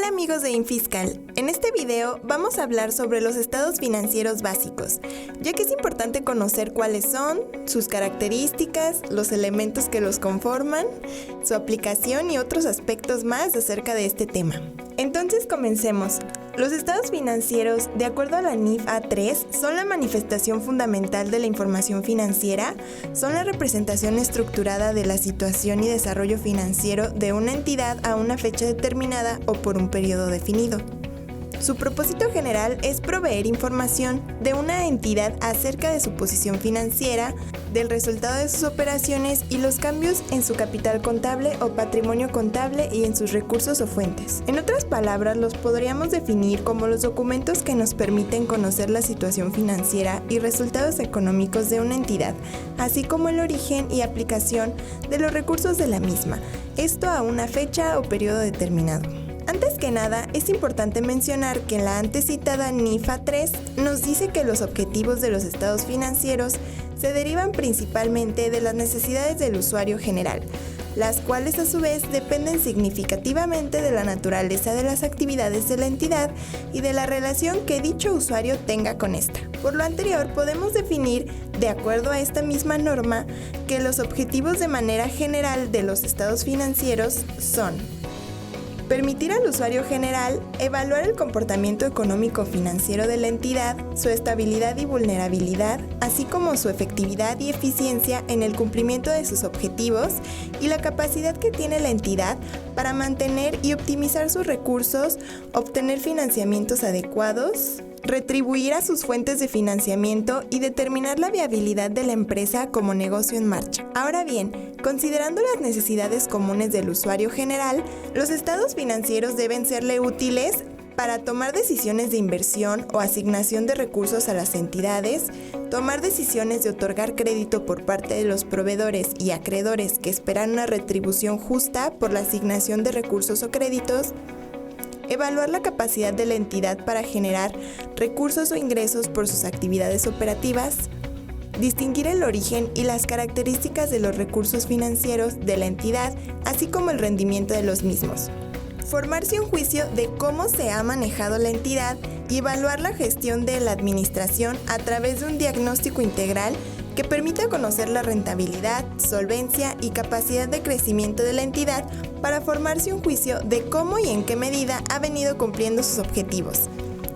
amigos de Infiscal, en este video vamos a hablar sobre los estados financieros básicos, ya que es importante conocer cuáles son, sus características, los elementos que los conforman, su aplicación y otros aspectos más acerca de este tema. Entonces comencemos. Los estados financieros, de acuerdo a la NIF A3, son la manifestación fundamental de la información financiera, son la representación estructurada de la situación y desarrollo financiero de una entidad a una fecha determinada o por un periodo definido. Su propósito general es proveer información de una entidad acerca de su posición financiera, del resultado de sus operaciones y los cambios en su capital contable o patrimonio contable y en sus recursos o fuentes. En otras palabras, los podríamos definir como los documentos que nos permiten conocer la situación financiera y resultados económicos de una entidad, así como el origen y aplicación de los recursos de la misma, esto a una fecha o periodo determinado. Antes que nada, es importante mencionar que la antes citada NIF A3 nos dice que los objetivos de los estados financieros se derivan principalmente de las necesidades del usuario general, las cuales a su vez dependen significativamente de la naturaleza de las actividades de la entidad y de la relación que dicho usuario tenga con esta. Por lo anterior, podemos definir, de acuerdo a esta misma norma, que los objetivos de manera general de los estados financieros son: permitir al usuario general evaluar el comportamiento económico-financiero de la entidad, su estabilidad y vulnerabilidad, así como su efectividad y eficiencia en el cumplimiento de sus objetivos y la capacidad que tiene la entidad para mantener y optimizar sus recursos, obtener financiamientos adecuados, retribuir a sus fuentes de financiamiento y determinar la viabilidad de la empresa como negocio en marcha. Ahora bien, considerando las necesidades comunes del usuario general, los estados financieros deben serle útiles para tomar decisiones de inversión o asignación de recursos a las entidades, tomar decisiones de otorgar crédito por parte de los proveedores y acreedores que esperan una retribución justa por la asignación de recursos o créditos, evaluar la capacidad de la entidad para generar recursos o ingresos por sus actividades operativas, distinguir el origen y las características de los recursos financieros de la entidad, así como el rendimiento de los mismos, formarse un juicio de cómo se ha manejado la entidad y evaluar la gestión de la administración a través de un diagnóstico integral que permita conocer la rentabilidad, solvencia y capacidad de crecimiento de la entidad para formarse un juicio de cómo y en qué medida ha venido cumpliendo sus objetivos,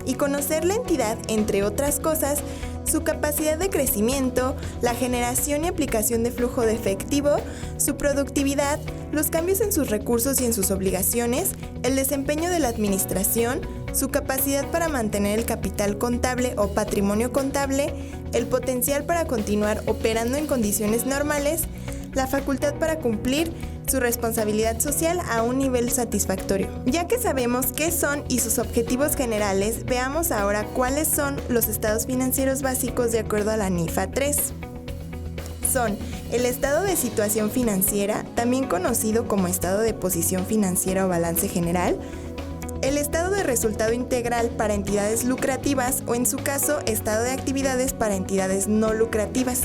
y conocer la entidad, entre otras cosas, su capacidad de crecimiento, la generación y aplicación de flujo de efectivo, su productividad, los cambios en sus recursos y en sus obligaciones, el desempeño de la administración, su capacidad para mantener el capital contable o patrimonio contable, el potencial para continuar operando en condiciones normales, la facultad para cumplir su responsabilidad social a un nivel satisfactorio. Ya que sabemos qué son y sus objetivos generales, veamos ahora cuáles son los estados financieros básicos de acuerdo a la NIF A3. Son el estado de situación financiera, también conocido como estado de posición financiera o balance general, el estado de resultado integral para entidades lucrativas o, en su caso, estado de actividades para entidades no lucrativas,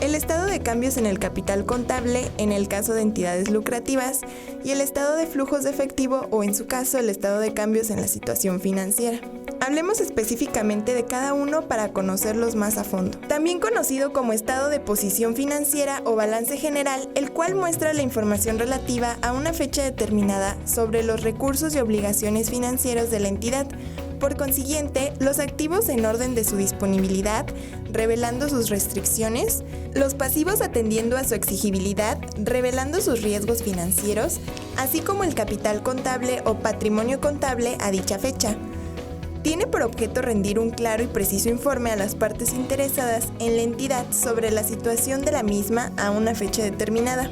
el estado de cambios en el capital contable en el caso de entidades lucrativas y el estado de flujos de efectivo o, en su caso, el estado de cambios en la situación financiera. Hablemos específicamente de cada uno para conocerlos más a fondo. También conocido como estado de posición financiera o balance general, el cual muestra la información relativa a una fecha determinada sobre los recursos y obligaciones financieros de la entidad. Por consiguiente, los activos en orden de su disponibilidad, revelando sus restricciones, los pasivos atendiendo a su exigibilidad, revelando sus riesgos financieros, así como el capital contable o patrimonio contable a dicha fecha. Tiene por objeto rendir un claro y preciso informe a las partes interesadas en la entidad sobre la situación de la misma a una fecha determinada.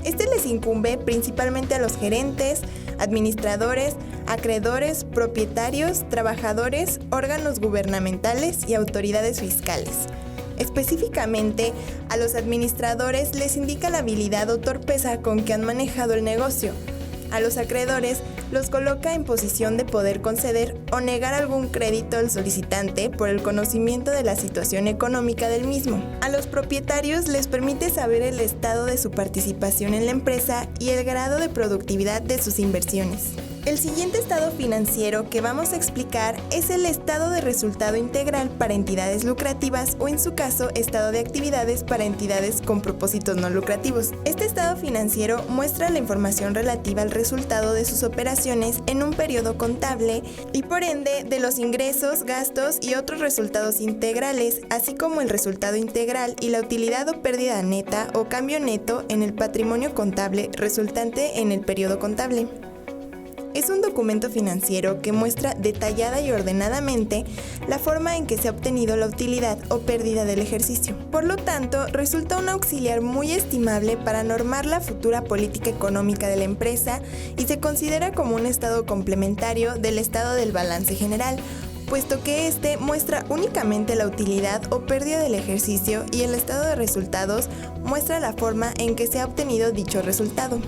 Este les incumbe principalmente a los gerentes, administradores, acreedores, propietarios, trabajadores, órganos gubernamentales y autoridades fiscales. Específicamente, a los administradores les indica la habilidad o torpeza con que han manejado el negocio. A los acreedores los coloca en posición de poder conceder o negar algún crédito al solicitante por el conocimiento de la situación económica del mismo. A los propietarios les permite saber el estado de su participación en la empresa y el grado de productividad de sus inversiones. El siguiente estado financiero que vamos a explicar es el estado de resultado integral para entidades lucrativas o en su caso estado de actividades para entidades con propósitos no lucrativos. Este estado financiero muestra la información relativa al resultado de sus operaciones en un periodo contable y por ende de los ingresos, gastos y otros resultados integrales, así como el resultado integral y la utilidad o pérdida neta o cambio neto en el patrimonio contable resultante en el periodo contable. Es un documento financiero que muestra detallada y ordenadamente la forma en que se ha obtenido la utilidad o pérdida del ejercicio. Por lo tanto, resulta un auxiliar muy estimable para normar la futura política económica de la empresa y se considera como un estado complementario del estado del balance general, puesto que este muestra únicamente la utilidad o pérdida del ejercicio y el estado de resultados muestra la forma en que se ha obtenido dicho resultado.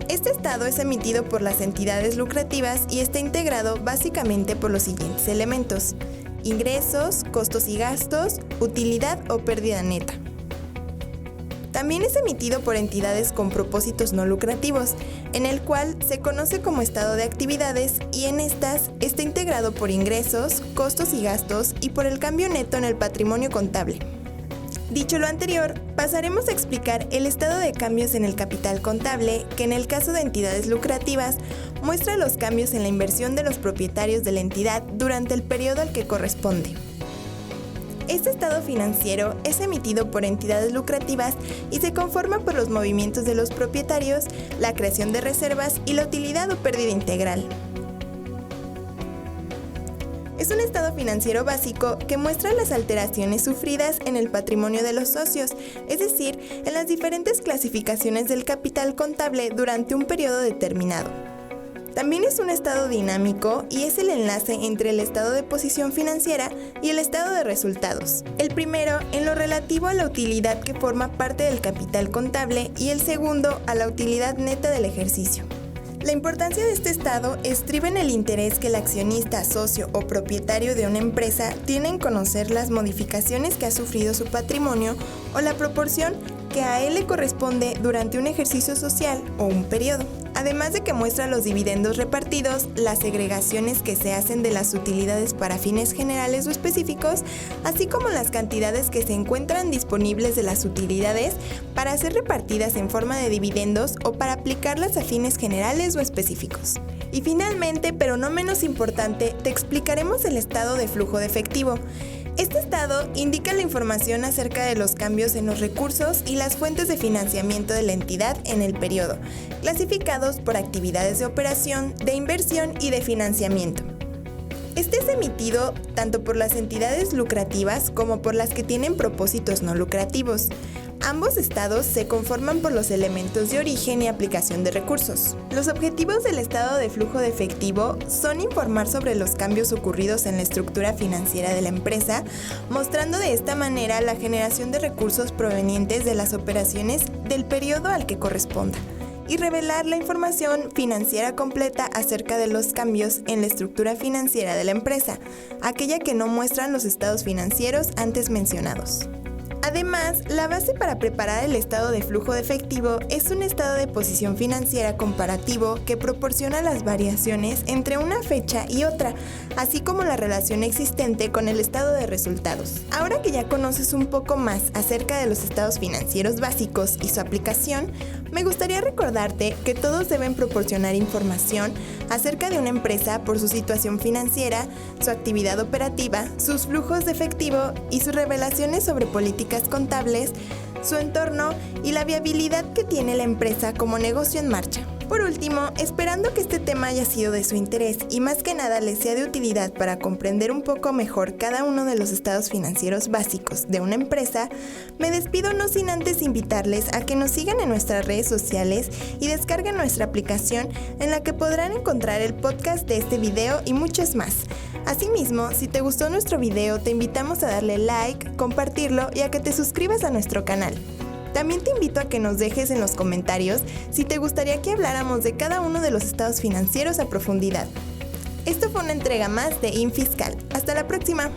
Este estado es emitido por las entidades lucrativas y está integrado básicamente por los siguientes elementos: ingresos, costos y gastos, utilidad o pérdida neta. También es emitido por entidades con propósitos no lucrativos, en el cual se conoce como estado de actividades y en estas está integrado por ingresos, costos y gastos y por el cambio neto en el patrimonio contable. Dicho lo anterior, pasaremos a explicar el estado de cambios en el capital contable, que en el caso de entidades lucrativas muestra los cambios en la inversión de los propietarios de la entidad durante el periodo al que corresponde. Este estado financiero es emitido por entidades lucrativas y se conforma por los movimientos de los propietarios, la creación de reservas y la utilidad o pérdida integral. Es un estado financiero básico que muestra las alteraciones sufridas en el patrimonio de los socios, es decir, en las diferentes clasificaciones del capital contable durante un periodo determinado. También es un estado dinámico y es el enlace entre el estado de posición financiera y el estado de resultados. El primero en lo relativo a la utilidad que forma parte del capital contable y el segundo a la utilidad neta del ejercicio. La importancia de este estado estriba en el interés que el accionista, socio o propietario de una empresa tiene en conocer las modificaciones que ha sufrido su patrimonio o la proporción que a él le corresponde durante un ejercicio social o un periodo. Además de que muestra los dividendos repartidos, las segregaciones que se hacen de las utilidades para fines generales o específicos, así como las cantidades que se encuentran disponibles de las utilidades para ser repartidas en forma de dividendos o para aplicarlas a fines generales o específicos. Y finalmente, pero no menos importante, te explicaremos el estado de flujo de efectivo. Este estado indica la información acerca de los cambios en los recursos y las fuentes de financiamiento de la entidad en el periodo, clasificados por actividades de operación, de inversión y de financiamiento. Este es emitido tanto por las entidades lucrativas como por las que tienen propósitos no lucrativos. Ambos estados se conforman por los elementos de origen y aplicación de recursos. Los objetivos del estado de flujo de efectivo son informar sobre los cambios ocurridos en la estructura financiera de la empresa, mostrando de esta manera la generación de recursos provenientes de las operaciones del periodo al que corresponda, y revelar la información financiera completa acerca de los cambios en la estructura financiera de la empresa, aquella que no muestran los estados financieros antes mencionados. Además, la base para preparar el estado de flujo de efectivo es un estado de posición financiera comparativo que proporciona las variaciones entre una fecha y otra, así como la relación existente con el estado de resultados. Ahora que ya conoces un poco más acerca de los estados financieros básicos y su aplicación, me gustaría recordarte que todos deben proporcionar información acerca de una empresa por su situación financiera, su actividad operativa, sus flujos de efectivo y sus revelaciones sobre políticas contables, su entorno y la viabilidad que tiene la empresa como negocio en marcha. Por último, esperando que este tema haya sido de su interés y más que nada les sea de utilidad para comprender un poco mejor cada uno de los estados financieros básicos de una empresa, me despido no sin antes invitarles a que nos sigan en nuestras redes sociales y descarguen nuestra aplicación en la que podrán encontrar el podcast de este video y muchos más. Asimismo, si te gustó nuestro video, te invitamos a darle like, compartirlo y a que te suscribas a nuestro canal. También te invito a que nos dejes en los comentarios si te gustaría que habláramos de cada uno de los estados financieros a profundidad. Esto fue una entrega más de InFiscal. Hasta la próxima.